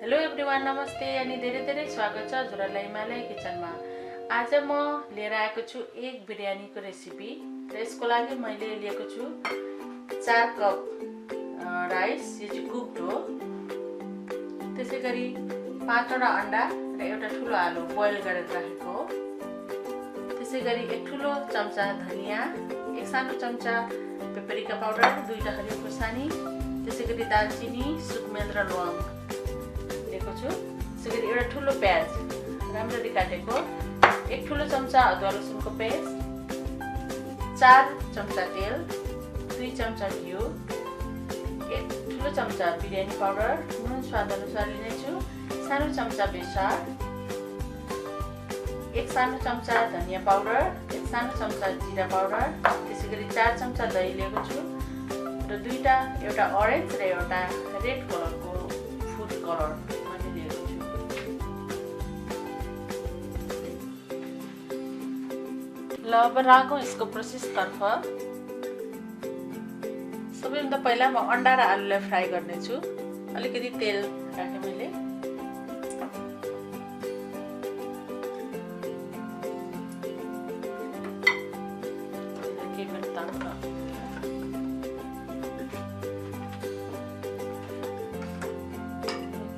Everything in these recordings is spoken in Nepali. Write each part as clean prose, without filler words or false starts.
हेलो एभ्रिवान, नमस्ते अनि धेरै स्वागत छ हजुरहरुलाई हिमालय किचनमा। आज म लिएर आएको छु एग बिरयानीको रेसिपी। र यसको लागि मैले लिएको छु 4 कप राइस, यो चाहिँ कुक्ड हो। त्यसैगरी 5 वटा अंडा र एउटा ठुलो आलु बोइल गरेर राखेको हो। त्यसैगरी 1 ठुलो चम्चा धनिया, 1 सानो चम्चा पेपरिका पाउडर, 2टा हरियो खुर्सानी, त्यसैगरी दालचिनी, सुकमेल र ल्वाङ लिएको छु। त्यसैगरी एउटा ठुलो प्याज राम्ररी काटेको, 1 ठुलो चम्चा अदुवा लसुनको पेस्ट, 4 चम्चा तेल, 2 चम्चा घिउ, 1 ठुलो चम्चा बिरयानी पाउडर, नुन स्वाद अनुसार लिनेछु, सानो चम्चा बेसार, 1 सानो चम्चा धनिया पाउडर, 1 सानो चम्चा जिरा पाउडर, त्यसैगरी 4 चम्चा दही लिएको छु र एउटा ऑरेन्ज र एउटा रेड कलरको फुड कलर मैले लिएको छु। ल अब लागौं यसको प्रोसेस तर्फ। सबैभन्दा पहिला म अंडा र आलुलाई फ्राई गर्ने छु। अलिकति तेल राखे मैले।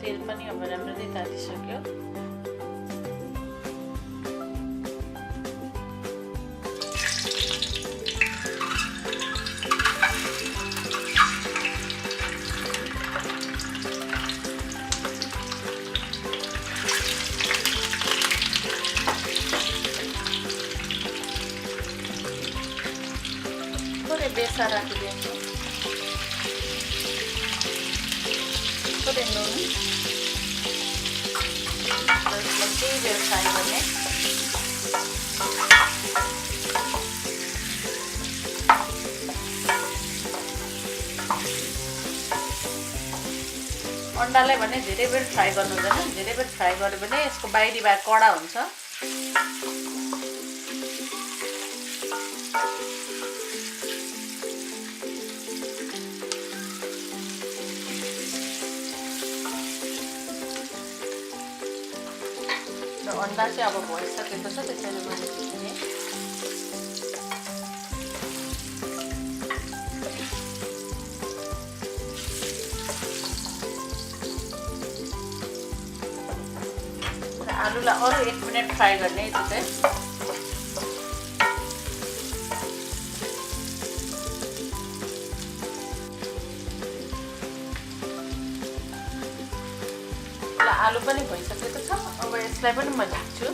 तेल पनि अब राम्ररी तातिसक्यो। थोड़े बेसार राखिदिन्छु, थोड़े नुन, केही बेर फ्राई गर्ने। अंडालाई भने धेरै बेर फ्राई गर्नु हुँदैन। धेरै बेर फ्राई गर्यो भने यसको बाहिरी भाग कडा हुन्छ। र अंडा चाहिँ अब भइसकेको छ, त्यसैले मैले दिने। र आलुलाई अरु 1 मिनेट फ्राई गर्ने। त्यो चाहिँ आलु पनि भइसकेको छ। अब यसलाई पनि म ढाक्छु।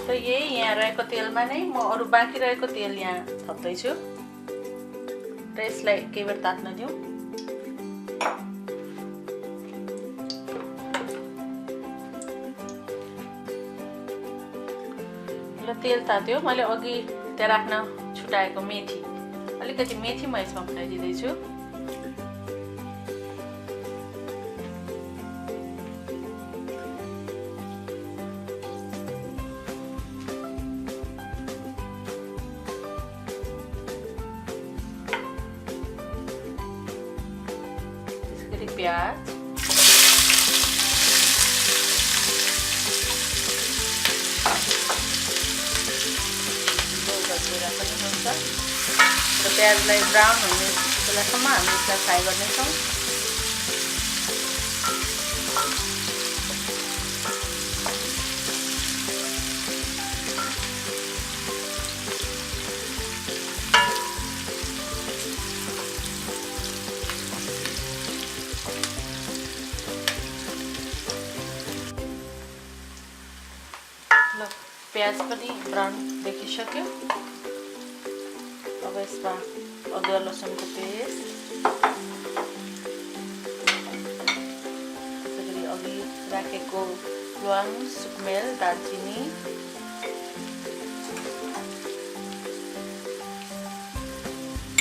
र यही यहाँ रहेको तेलमा नै म अरु बाँकी रहेको तेल यहाँ थप्दै छु र यसलाई केही बेर तात्न दिउँ। र तेल तात्यो। मैले अघि त्यहाँ राख्न छुटाएको मेथी, अलिकति मेथी म यसमा फुटाइदिँदै छु। त्यसैगरी प्याज, पनि हुन्छ र प्याजलाई ब्राउन हुने बेलासम्म हामी यसलाई फ्राई गर्नेछौँ। ल प्याज पनि ब्राउन देखिसक्यो। अब यसमा अदुवा लसुनको पेस्ट, त्यसैगरी अघि राखेको ल्वाङ, सुकमेल, दालचिनी,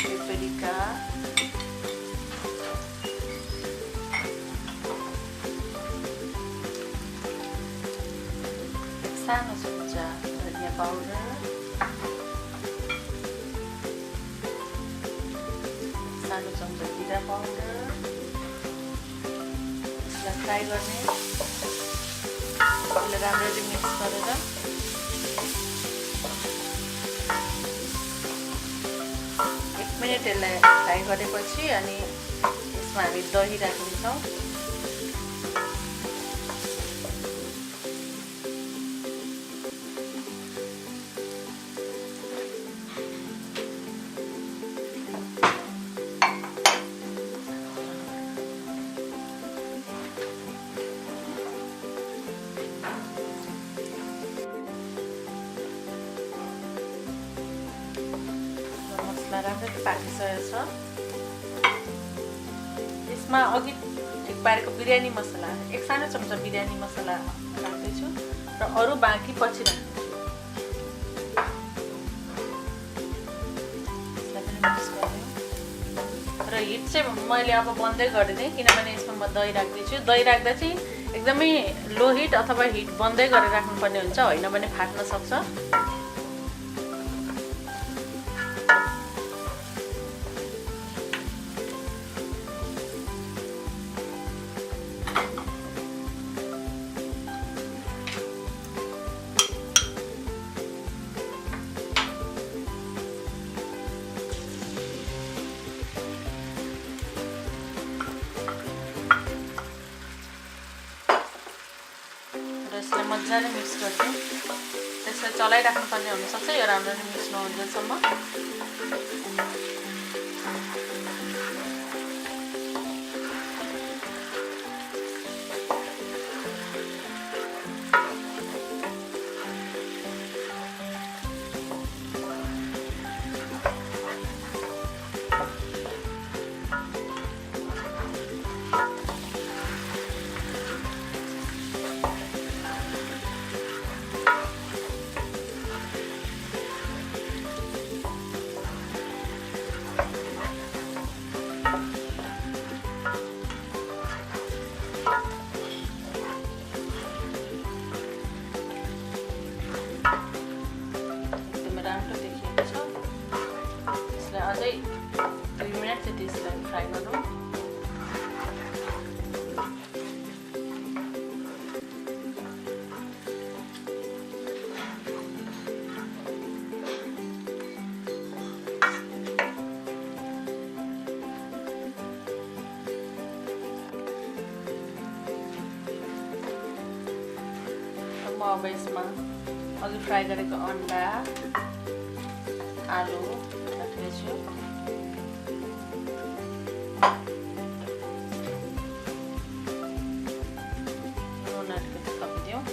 पेपरिका, सानो चम्चा धनिया पाउडर, सानो चम्चा जिरा पाउडर, यसलाई फ्राई गर्ने। यसलाई राम्ररी मिक्स गरेर 1 मिनट यसलाई फ्राई गरेपछि अनि यसमा हामी दही राख्नेछौँ। राम्ररी पाकिसकेको छ। यसमा अघि ठिक पारेको बिरयानी मसला, 1 सानो चम्चा बिरयानी मसला राख्दैछु र अरू बाँकी पछि राख्दैछु। यसलाई पनि मिक्स गरिदिउँ र हिट चाहिँ मैले अब बन्दै गरिदिएँ किनभने यसमा म दही राख्दैछु। दही राख्दा चाहिँ एकदमै लो हिट अथवा हिट बन्दै गरेर राख्नुपर्ने हुन्छ, होइन भने फाट्न सक्छ। यसलाई मजाले मिक्स गर्छु। त्यसलाई चलाइराख्नुपर्ने हुनसक्छ यो राम्ररी मिक्स नहुन्जेलसम्म। अझै 2 मिनट चाहिँ त्यसलाई फ्राई गरौँ। म अब यसमा अघि फ्राई गरेको अन्डा, आलु राख्दैछु। नुन अलिकति थपिदिउँ।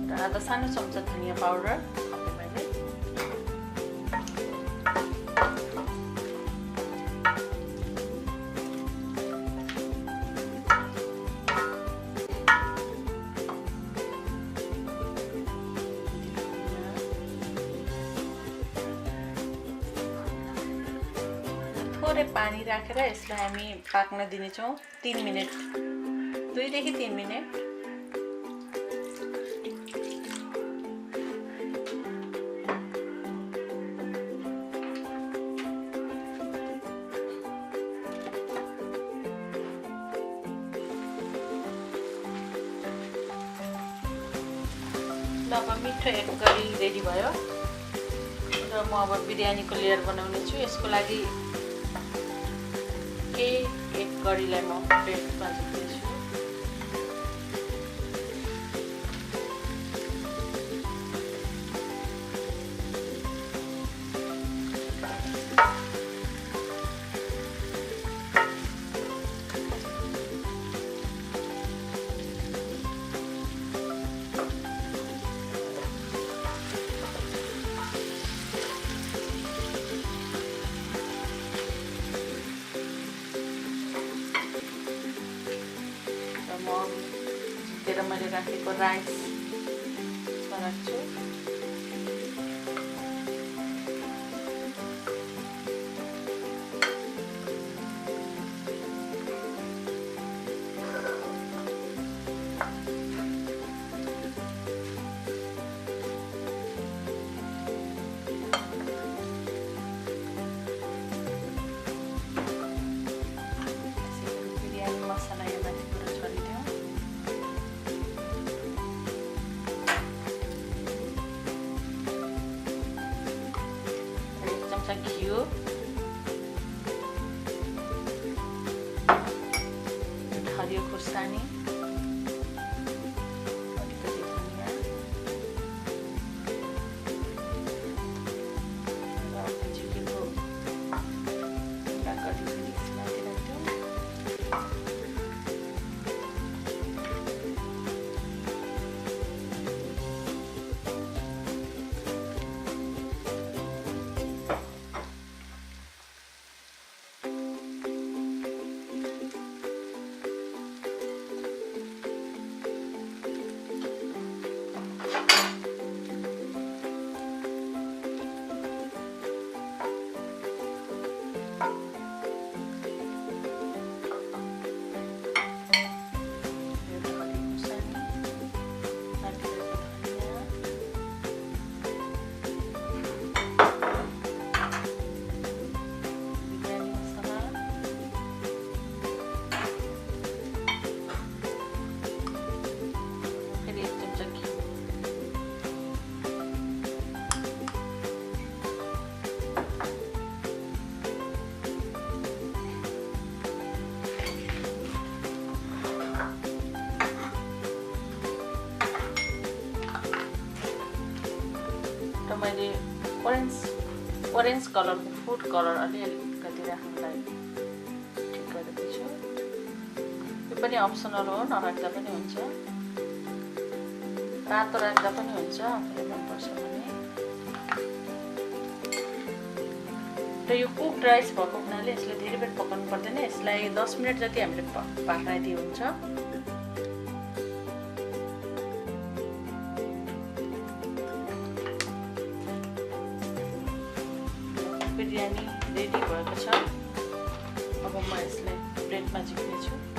र आधा सानो चम्चा धनिया पाउडर थोरै पानी राखेर यसलाई हामी पाक्न दिनेछौँ 3 मिनेट, 2 देखि 3 मिनेट। अब मिठो एग करी रेडी भयो र म अब बिरयानीको लेयर बनाउने छु। यसको लागि एक करीलाई म प्लेटमा राख्दैछु। मैले राखेको राइस मसला राख्छु। मसला यो माथिबाट छरिदिउँ। एक चम्चा घिउ, हरियो खुर्सानी, अलिकति धनिया र झिकेको कति माथि राख्छौँ। र मैले ओरेन्ज कलरको फुड कलर अलिकति राख्नुलाई ठिक गरेको छु। यो पनि अप्सनल हो, नराख्दा पनि हुन्छ, रातो राख्दा पनि हुन्छ आफूलाई मनपर्छ भने। र यो कुक्ड राइस भएको हुनाले यसलाई धेरै बेर पकाउनु पर्दैन। यसलाई 10 मिनट जति हामीले पाक्राइदिए हुन्छ। बिरयानी रेडी भएको छ। अब म यसलाई प्लेटमा झिक्नेछु।